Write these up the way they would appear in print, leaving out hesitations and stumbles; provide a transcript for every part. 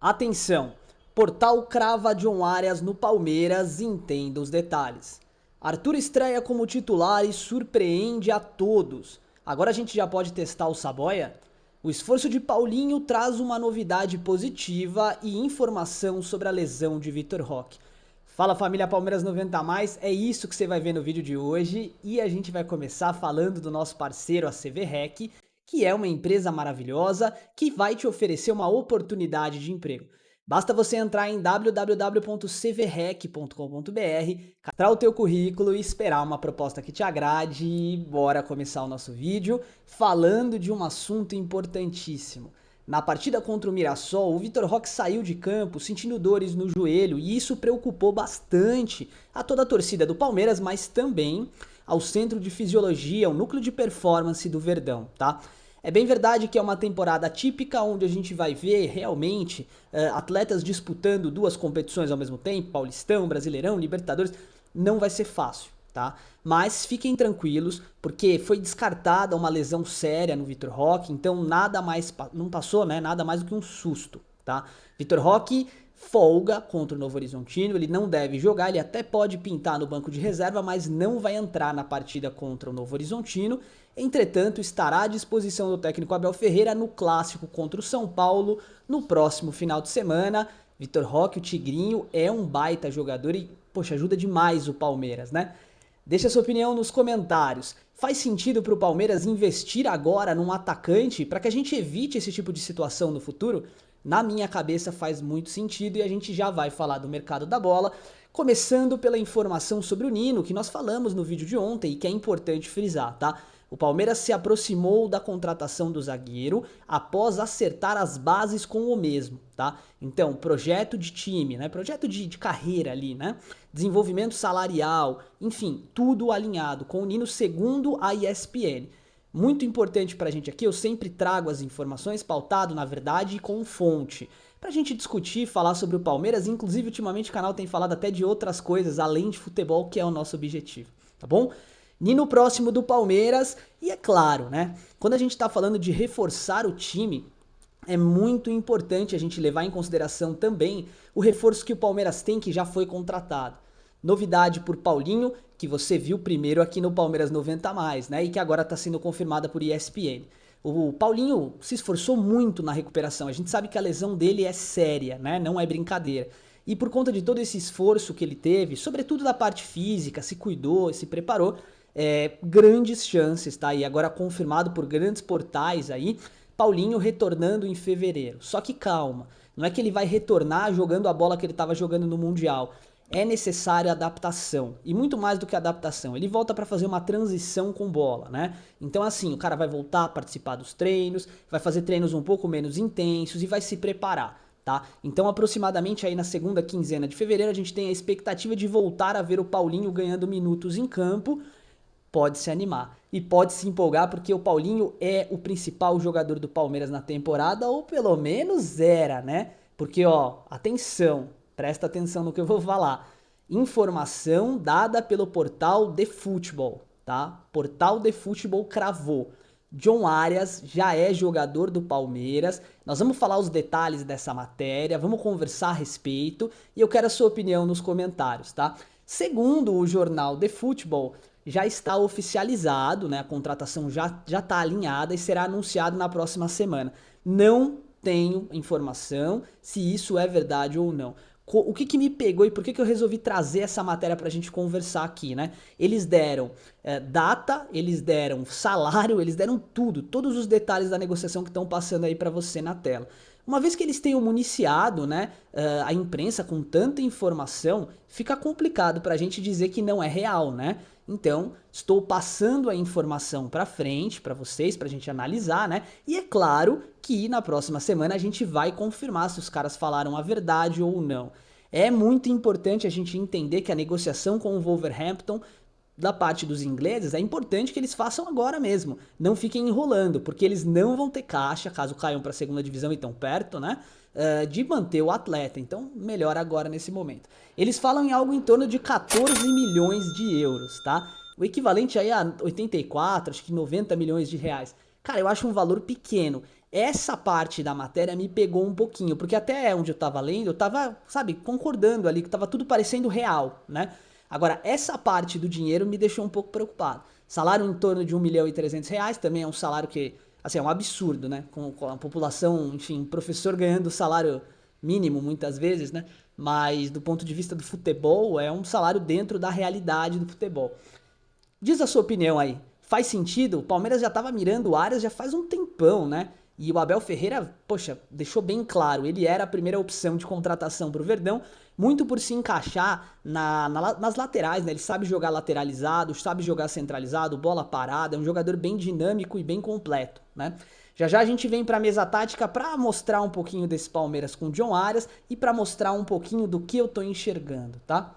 Atenção! Portal crava John Arias no Palmeiras, entenda os detalhes. Arthur estreia como titular e surpreende a todos. Agora a gente já pode testar o Saboia? O esforço de Paulinho traz uma novidade positiva e informação sobre a lesão de Vitor Roque. Fala família Palmeiras 90+, é isso que você vai ver no vídeo de hoje e a gente vai começar falando do nosso parceiro, a CVREC, que é uma empresa maravilhosa que vai te oferecer uma oportunidade de emprego. Basta você entrar em www.cvrec.com.br, cadastrar o teu currículo e esperar uma proposta que te agrade e bora começar o nosso vídeo falando de um assunto importantíssimo. Na partida contra o Mirassol, o Vitor Roque saiu de campo sentindo dores no joelho e isso preocupou bastante a toda a torcida do Palmeiras, mas também ao Centro de Fisiologia, o núcleo de performance do Verdão, tá? É bem verdade que é uma temporada típica onde a gente vai ver realmente atletas disputando duas competições ao mesmo tempo, Paulistão, Brasileirão, Libertadores, não vai ser fácil, tá? Mas fiquem tranquilos, porque foi descartada uma lesão séria no Vitor Roque, então nada mais, não passou, né, nada mais do que um susto, tá? Vitor Roque folga contra o Novo Horizontino, ele não deve jogar, ele até pode pintar no banco de reserva, mas não vai entrar na partida contra o Novo Horizontino. Entretanto, estará à disposição do técnico Abel Ferreira no clássico contra o São Paulo no próximo final de semana. Vitor Roque, o Tigrinho, é um baita jogador e, poxa, ajuda demais o Palmeiras, né? Deixa sua opinião nos comentários. Faz sentido para o Palmeiras investir agora num atacante para que a gente evite esse tipo de situação no futuro? Na minha cabeça faz muito sentido e a gente já vai falar do mercado da bola, começando pela informação sobre o Nino, que nós falamos no vídeo de ontem e que é importante frisar, tá? O Palmeiras se aproximou da contratação do zagueiro após acertar as bases com o mesmo, tá? Então, projeto de time, né? Projeto de carreira ali, né? Desenvolvimento salarial, enfim, tudo alinhado com o Nino segundo a ESPN. Muito importante pra gente aqui, eu sempre trago as informações pautado, na verdade, e com fonte. Pra gente discutir, falar sobre o Palmeiras, inclusive ultimamente o canal tem falado até de outras coisas, além de futebol, que é o nosso objetivo, tá bom? Nino próximo do Palmeiras, e é claro, né? Quando a gente tá falando de reforçar o time, é muito importante a gente levar em consideração também o reforço que o Palmeiras tem, que já foi contratado. Novidade por Paulinho, que você viu primeiro aqui no Palmeiras 90+, né? E que agora está sendo confirmada por ESPN. O Paulinho se esforçou muito na recuperação. A gente sabe que a lesão dele é séria, né? Não é brincadeira. E por conta de todo esse esforço que ele teve, sobretudo da parte física, se cuidou, se preparou, grandes chances, tá? E agora confirmado por grandes portais aí, Paulinho retornando em fevereiro. Só que calma, não é que ele vai retornar jogando a bola que ele estava jogando no Mundial. É necessária adaptação, e muito mais do que adaptação, ele volta para fazer uma transição com bola, né? Então assim, o cara vai voltar a participar dos treinos, vai fazer treinos um pouco menos intensos e vai se preparar, tá? Então aproximadamente aí na segunda quinzena de fevereiro a gente tem a expectativa de voltar a ver o Paulinho ganhando minutos em campo. Pode se animar e pode se empolgar porque o Paulinho é o principal jogador do Palmeiras na temporada, ou pelo menos era, né? Porque ó, atenção, presta atenção no que eu vou falar. Informação dada pelo Portal de Futebol, tá? Portal de Futebol cravou. John Arias já é jogador do Palmeiras. Nós vamos falar os detalhes dessa matéria, vamos conversar a respeito e eu quero a sua opinião nos comentários, tá? Segundo o jornal The Football, já está oficializado, né? A contratação já está alinhada e será anunciado na próxima semana. Não tenho informação se isso é verdade ou não. O que me pegou e por que eu resolvi trazer essa matéria pra gente conversar aqui, né? Eles deram data, eles deram salário, eles deram tudo, todos os detalhes da negociação que estão passando aí pra você na tela. Uma vez que eles tenham municiado, né, a imprensa com tanta informação, fica complicado pra gente dizer que não é real, né? Então, estou passando a informação para frente, para vocês, para a gente analisar, né? E é claro que na próxima semana a gente vai confirmar se os caras falaram a verdade ou não. É muito importante a gente entender que a negociação com o Wolverhampton, da parte dos ingleses, é importante que eles façam agora mesmo. Não fiquem enrolando, porque eles não vão ter caixa, caso caiam para a segunda divisão e tão perto, né? De manter o atleta. Então, melhor agora nesse momento. Eles falam em algo em torno de 14 milhões de euros, tá? O equivalente aí a 84, acho que 90 milhões de reais. Cara, eu acho um valor pequeno. Essa parte da matéria me pegou um pouquinho, porque até onde eu tava lendo, eu tava, sabe, concordando ali, que tava tudo parecendo real, né? Agora, essa parte do dinheiro me deixou um pouco preocupado. Salário em torno de R$ 1.300.000, também é um salário que, assim, é um absurdo, né? Com a população, enfim, professor ganhando salário mínimo muitas vezes, né? Mas do ponto de vista do futebol, é um salário dentro da realidade do futebol. Diz a sua opinião aí. Faz sentido? O Palmeiras já estava mirando o Arias já faz um tempão, né? E o Abel Ferreira, poxa, deixou bem claro, ele era a primeira opção de contratação para o Verdão, muito por se encaixar nas laterais, né? Ele sabe jogar lateralizado, sabe jogar centralizado, bola parada, é um jogador bem dinâmico e bem completo, né? Já já a gente vem para a mesa tática para mostrar um pouquinho desse Palmeiras com o John Arias e para mostrar um pouquinho do que eu tô enxergando, tá?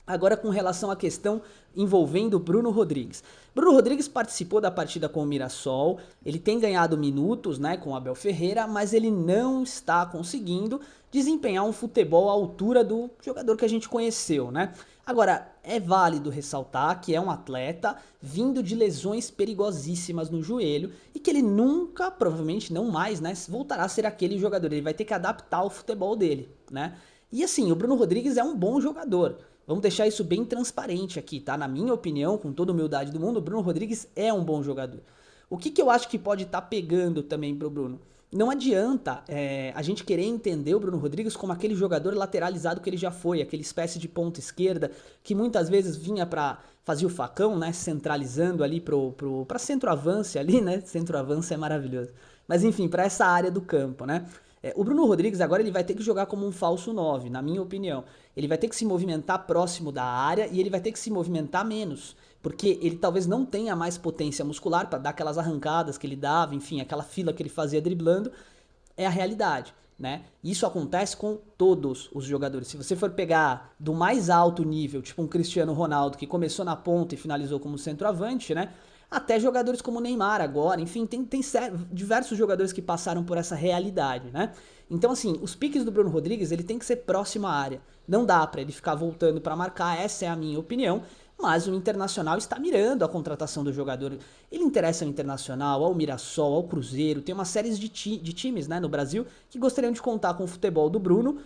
Agora com relação à questão envolvendo Bruno Rodrigues. Bruno Rodrigues participou da partida com o Mirassol, ele tem ganhado minutos, né, com o Abel Ferreira, mas ele não está conseguindo desempenhar um futebol à altura do jogador que a gente conheceu, né? Agora, é válido ressaltar que é um atleta vindo de lesões perigosíssimas no joelho e que ele nunca, provavelmente não mais, né, voltará a ser aquele jogador, ele vai ter que adaptar o futebol dele, né? E assim, o Bruno Rodrigues é um bom jogador. Vamos deixar isso bem transparente aqui, tá? Na minha opinião, com toda a humildade do mundo, o Bruno Rodrigues é um bom jogador. O que eu acho que pode estar pegando também pro Bruno? Não adianta a gente querer entender o Bruno Rodrigues como aquele jogador lateralizado que ele já foi, aquele espécie de ponta esquerda que muitas vezes vinha para fazer o facão, né? Centralizando ali pra centroavance ali, né? Centroavance é maravilhoso. Mas enfim, para essa área do campo, né? O Bruno Rodrigues agora ele vai ter que jogar como um falso 9, na minha opinião. Ele vai ter que se movimentar próximo da área e ele vai ter que se movimentar menos, porque ele talvez não tenha mais potência muscular para dar aquelas arrancadas que ele dava, enfim, aquela fila que ele fazia driblando, é a realidade, né? Isso acontece com todos os jogadores. Se você for pegar do mais alto nível, tipo um Cristiano Ronaldo que começou na ponta e finalizou como centroavante, né? Até jogadores como o Neymar agora, enfim, tem diversos jogadores que passaram por essa realidade, né? Então, assim, os piques do Bruno Rodrigues, ele tem que ser próximo à área. Não dá pra ele ficar voltando pra marcar, essa é a minha opinião. Mas o Internacional está mirando a contratação do jogador. Ele interessa ao Internacional, ao Mirassol, ao Cruzeiro. Tem uma série de times, né, no Brasil que gostariam de contar com o futebol do Bruno.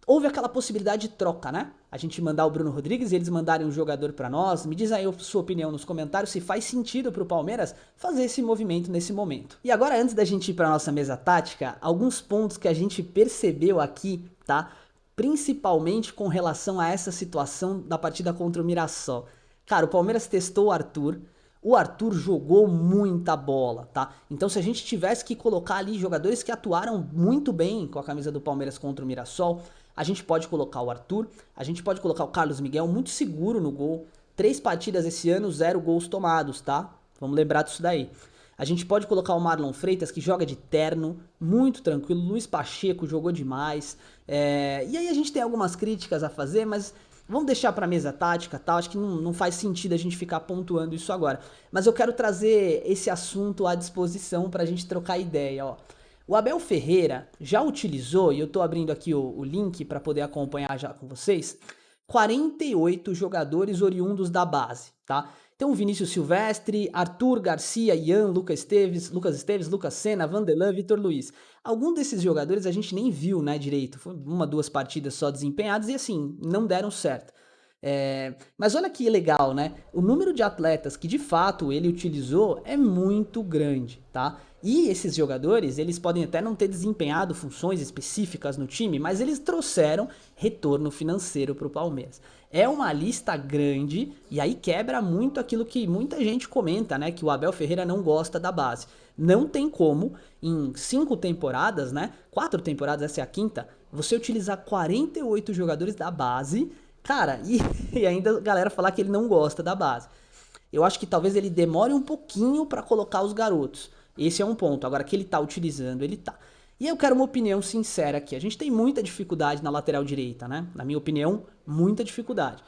Houve aquela possibilidade de troca, né? A gente mandar o Bruno Rodrigues e eles mandarem um jogador pra nós. Me diz aí a sua opinião nos comentários se faz sentido pro Palmeiras fazer esse movimento nesse momento. E agora, antes da gente ir pra nossa mesa tática, alguns pontos que a gente percebeu aqui, tá? Principalmente com relação a essa situação da partida contra o Mirassol. Cara, o Palmeiras testou o Arthur jogou muita bola, tá? Então se a gente tivesse que colocar ali jogadores que atuaram muito bem com a camisa do Palmeiras contra o Mirassol, a gente pode colocar o Arthur, a gente pode colocar o Carlos Miguel muito seguro no gol. 3 partidas esse ano, 0 gols tomados, tá? Vamos lembrar disso daí. A gente pode colocar o Marlon Freitas, que joga de terno, muito tranquilo. Luiz Pacheco jogou demais. E aí a gente tem algumas críticas a fazer, mas vamos deixar para mesa tática, tal. Acho que não faz sentido a gente ficar pontuando isso agora. Mas eu quero trazer esse assunto à disposição para a gente trocar ideia, ó. O Abel Ferreira já utilizou, e eu tô abrindo aqui o link para poder acompanhar já com vocês, 48 jogadores oriundos da base, tá? Então, Vinícius Silvestre, Arthur, Garcia, Ian, Lucas Esteves, Lucas Senna, Vanderlan, Vitor Luiz. Algum desses jogadores a gente nem viu, né, direito. Foi 1, 2 partidas só desempenhadas e, assim, não deram certo. Mas olha que legal, né? O número de atletas que, de fato, ele utilizou é muito grande, tá? E esses jogadores, eles podem até não ter desempenhado funções específicas no time, mas eles trouxeram retorno financeiro para o Palmeiras. É uma lista grande e aí quebra muito aquilo que muita gente comenta, né? Que o Abel Ferreira não gosta da base. Não tem como, em 5 temporadas, né? 4 temporadas, essa é a quinta, você utilizar 48 jogadores da base, cara, e ainda a galera falar que ele não gosta da base. Eu acho que talvez ele demore um pouquinho para colocar os garotos. Esse é um ponto. Agora que ele tá utilizando, ele tá. E eu quero uma opinião sincera aqui. A gente tem muita dificuldade na lateral direita, né? Na minha opinião, muita dificuldade.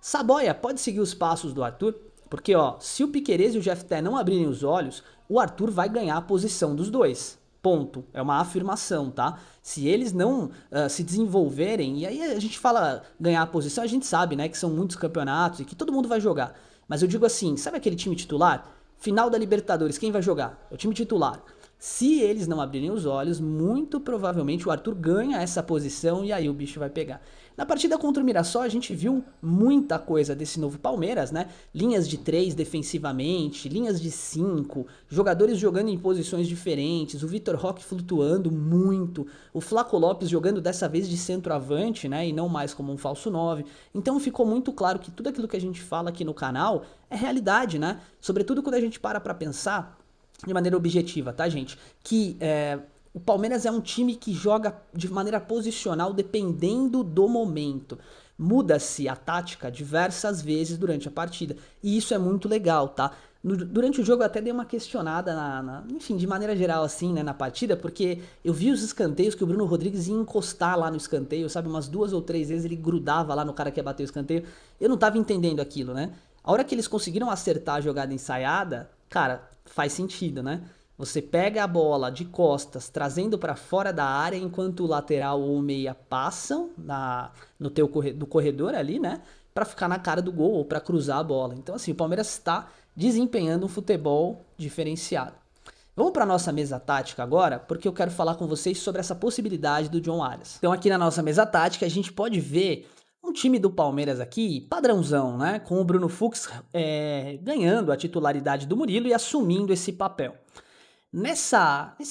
Saboia pode seguir os passos do Arthur, porque ó, se o Piquerez e o Jefté não abrirem os olhos, o Arthur vai ganhar a posição dos dois. Ponto. É uma afirmação, tá? Se eles não se desenvolverem, e aí a gente fala ganhar a posição, a gente sabe, né, que são muitos campeonatos e que todo mundo vai jogar. Mas eu digo assim, sabe aquele time titular? Final da Libertadores, quem vai jogar? É o time titular. Se eles não abrirem os olhos, muito provavelmente o Arthur ganha essa posição e aí o bicho vai pegar. Na partida contra o Mirassol, a gente viu muita coisa desse novo Palmeiras, né? Linhas de 3 defensivamente, linhas de 5, jogadores jogando em posições diferentes, o Vitor Roque flutuando muito, o Flaco Lopes jogando dessa vez de centroavante, né? E não mais como um falso 9. Então ficou muito claro que tudo aquilo que a gente fala aqui no canal é realidade, né? Sobretudo quando a gente para pra pensar de maneira objetiva, tá, gente? Que o Palmeiras é um time que joga de maneira posicional dependendo do momento. Muda-se a tática diversas vezes durante a partida. E isso é muito legal, tá? Durante o jogo eu até dei uma questionada, enfim, de maneira geral assim, né, na partida, porque eu vi os escanteios que o Bruno Rodrigues ia encostar lá no escanteio, sabe? Umas 2 ou 3 vezes ele grudava lá no cara que ia bater o escanteio. Eu não tava entendendo aquilo, né? A hora que eles conseguiram acertar a jogada ensaiada, cara, faz sentido, né? Você pega a bola de costas, trazendo para fora da área, enquanto o lateral ou o meia passam no corredor ali, né? Para ficar na cara do gol ou para cruzar a bola. Então, assim, o Palmeiras está desempenhando um futebol diferenciado. Vamos para nossa mesa tática agora, porque eu quero falar com vocês sobre essa possibilidade do John Arias. Então, aqui na nossa mesa tática, a gente pode ver um time do Palmeiras aqui, padrãozão, né? Com o Bruno Fux ganhando a titularidade do Murilo e assumindo esse papel. Nesse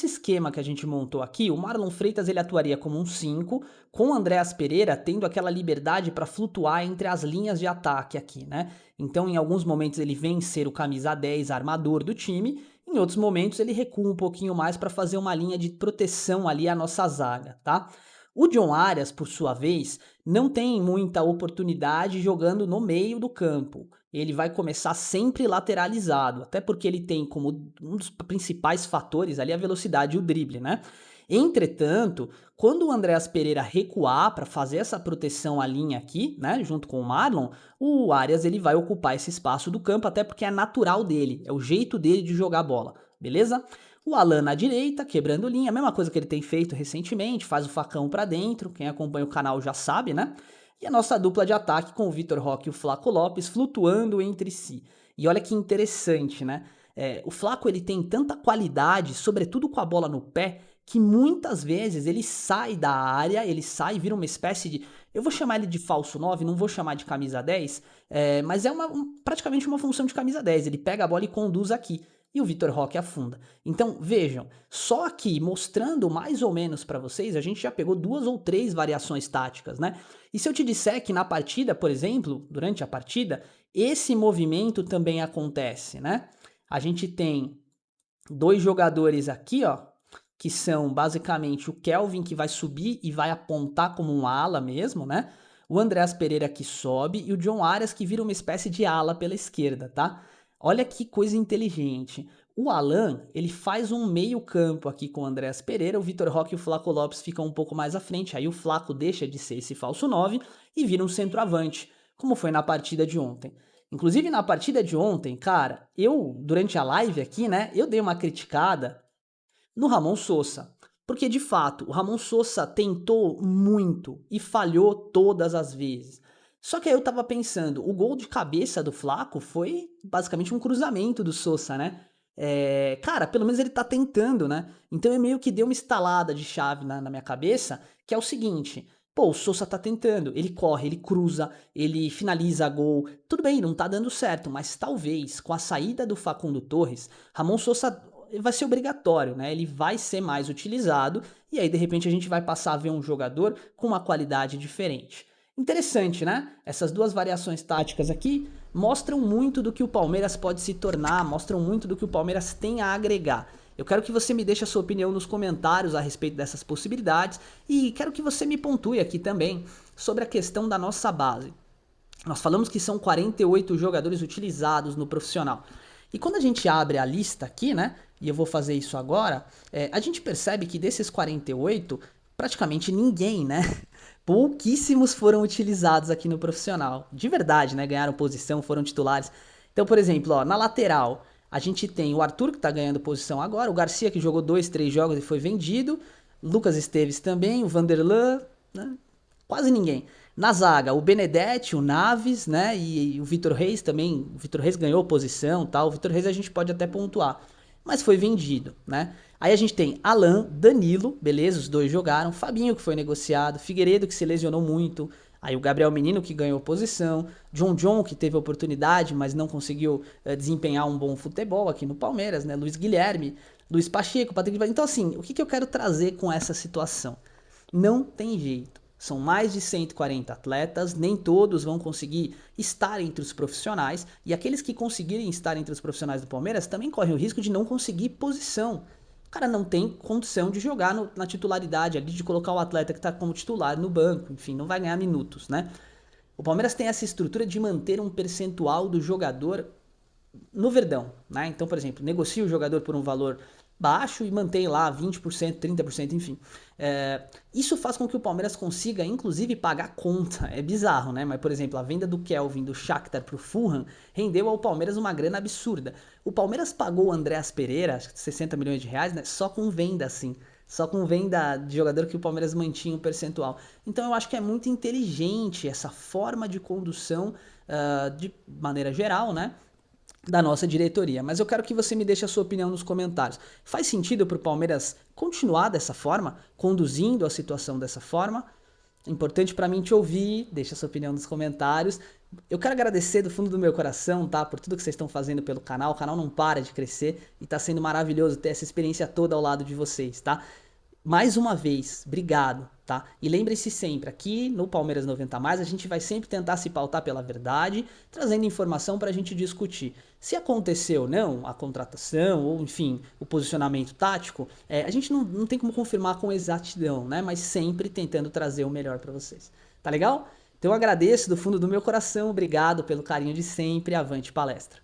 esquema que a gente montou aqui, o Marlon Freitas ele atuaria como um 5, com o Andreas Pereira tendo aquela liberdade para flutuar entre as linhas de ataque aqui, né? Então, em alguns momentos ele vem ser o camisa 10 armador do time, em outros momentos ele recua um pouquinho mais para fazer uma linha de proteção ali à nossa zaga, tá? O John Arias, por sua vez, não tem muita oportunidade jogando no meio do campo. Ele vai começar sempre lateralizado, até porque ele tem como um dos principais fatores ali a velocidade e o drible, né? Entretanto, quando o Andreas Pereira recuar para fazer essa proteção à linha aqui, né, junto com o Marlon, o Arias ele vai ocupar esse espaço do campo, até porque é natural dele, é o jeito dele de jogar bola, beleza? O Alan na direita, quebrando linha, a mesma coisa que ele tem feito recentemente, faz o facão para dentro, quem acompanha o canal já sabe, né? E a nossa dupla de ataque com o Vitor Roque e o Flaco Lopes flutuando entre si. E olha que interessante, né? O Flaco ele tem tanta qualidade, sobretudo com a bola no pé, que muitas vezes ele sai da área, ele sai e vira uma espécie de... Eu vou chamar ele de falso 9, não vou chamar de camisa 10, mas é praticamente uma função de camisa 10. Ele pega a bola e conduz aqui. E o Vitor Roque afunda. Então, vejam, só aqui mostrando mais ou menos para vocês, a gente já pegou 2 ou 3 variações táticas, né? E se eu te disser que na partida, por exemplo, durante a partida, esse movimento também acontece, né? A gente tem 2 jogadores aqui, ó, que são basicamente o Kelvin, que vai subir e vai apontar como um ala mesmo, né? O Andreas Pereira que sobe e o John Arias que vira uma espécie de ala pela esquerda, tá? Olha que coisa inteligente. O Alan, ele faz um meio campo aqui com o Andreas Pereira, o Vitor Roque e o Flaco Lopes ficam um pouco mais à frente, aí o Flaco deixa de ser esse falso 9 e vira um centroavante, como foi na partida de ontem. Inclusive na partida de ontem, cara, durante a live aqui, né, eu dei uma criticada no Ramon Sosa, porque de fato, o Ramon Sosa tentou muito e falhou todas as vezes. Só que aí eu tava pensando, o gol de cabeça do Flaco foi basicamente um cruzamento do Sosa, né? Cara, pelo menos ele tá tentando, né? Então eu meio que dei uma estalada de chave na minha cabeça, que é o seguinte, pô, o Sosa tá tentando, ele corre, ele cruza, ele finaliza gol, tudo bem, não tá dando certo, mas talvez com a saída do Facundo Torres, Ramon Sosa vai ser obrigatório, né? Ele vai ser mais utilizado e aí de repente a gente vai passar a ver um jogador com uma qualidade diferente. Interessante, né? Essas 2 variações táticas aqui mostram muito do que o Palmeiras pode se tornar, mostram muito do que o Palmeiras tem a agregar. Eu quero que você me deixe a sua opinião nos comentários a respeito dessas possibilidades e quero que você me pontue aqui também sobre a questão da nossa base. Nós falamos que são 48 jogadores utilizados no profissional. E quando a gente abre a lista aqui, né, e eu vou fazer isso agora, a gente percebe que desses 48, praticamente ninguém, né, pouquíssimos foram utilizados aqui no profissional. De verdade, né, ganharam posição, foram titulares. Então, por exemplo, ó, na lateral, a gente tem o Arthur que tá ganhando posição agora, o Garcia que jogou 2, 3 jogos e foi vendido, Lucas Esteves também, o Vanderlan, né, quase ninguém. Na zaga, o Benedetti, o Naves, né, e o Vitor Reis também. O Vitor Reis ganhou posição, tal. O Vitor Reis a gente pode até pontuar. mas foi vendido, né? Aí a gente tem Alan, Danilo, beleza, os dois jogaram, Fabinho que foi negociado, Figueiredo que se lesionou muito, aí o Gabriel Menino que ganhou posição, John que teve oportunidade, mas não conseguiu desempenhar um bom futebol aqui no Palmeiras, né? Luiz Guilherme, Luiz Pacheco, Patrick... Então assim, o que eu quero trazer com essa situação? Não tem jeito. São mais de 140 atletas, nem todos vão conseguir estar entre os profissionais, e aqueles que conseguirem estar entre os profissionais do Palmeiras também correm o risco de não conseguir posição. O cara não tem condição de jogar na titularidade ali, de colocar o atleta que está como titular no banco, enfim, não vai ganhar minutos, né? O Palmeiras tem essa estrutura de manter um percentual do jogador no Verdão, né? Então, por exemplo, negocia o jogador por um valor baixo e mantém lá 20%, 30%, enfim. Isso faz com que o Palmeiras consiga, inclusive, pagar conta. É bizarro, né? Mas, por exemplo, a venda do Kelvin, do Shakhtar pro Fulham, rendeu ao Palmeiras uma grana absurda. O Palmeiras pagou o Andréas Pereira, acho que 60 milhões de reais, né? Só com venda, assim. Só com venda de jogador que o Palmeiras mantinha um percentual. Então eu acho que é muito inteligente essa forma de condução, de maneira geral, né? Da nossa diretoria, mas eu quero que você me deixe a sua opinião nos comentários. Faz sentido para o Palmeiras continuar dessa forma, conduzindo a situação dessa forma? Importante para mim te ouvir, deixa a sua opinião nos comentários. Eu quero agradecer do fundo do meu coração, tá, por tudo que vocês estão fazendo pelo canal. O canal não para de crescer e tá sendo maravilhoso ter essa experiência toda ao lado de vocês, tá? Mais uma vez, obrigado, tá? E lembre-se sempre, aqui no Palmeiras 90+, a gente vai sempre tentar se pautar pela verdade, trazendo informação pra gente discutir. Se aconteceu ou não a contratação, ou enfim, o posicionamento tático, a gente não tem como confirmar com exatidão, né? Mas sempre tentando trazer o melhor pra vocês. Tá legal? Então eu agradeço do fundo do meu coração, obrigado pelo carinho de sempre, avante palestra.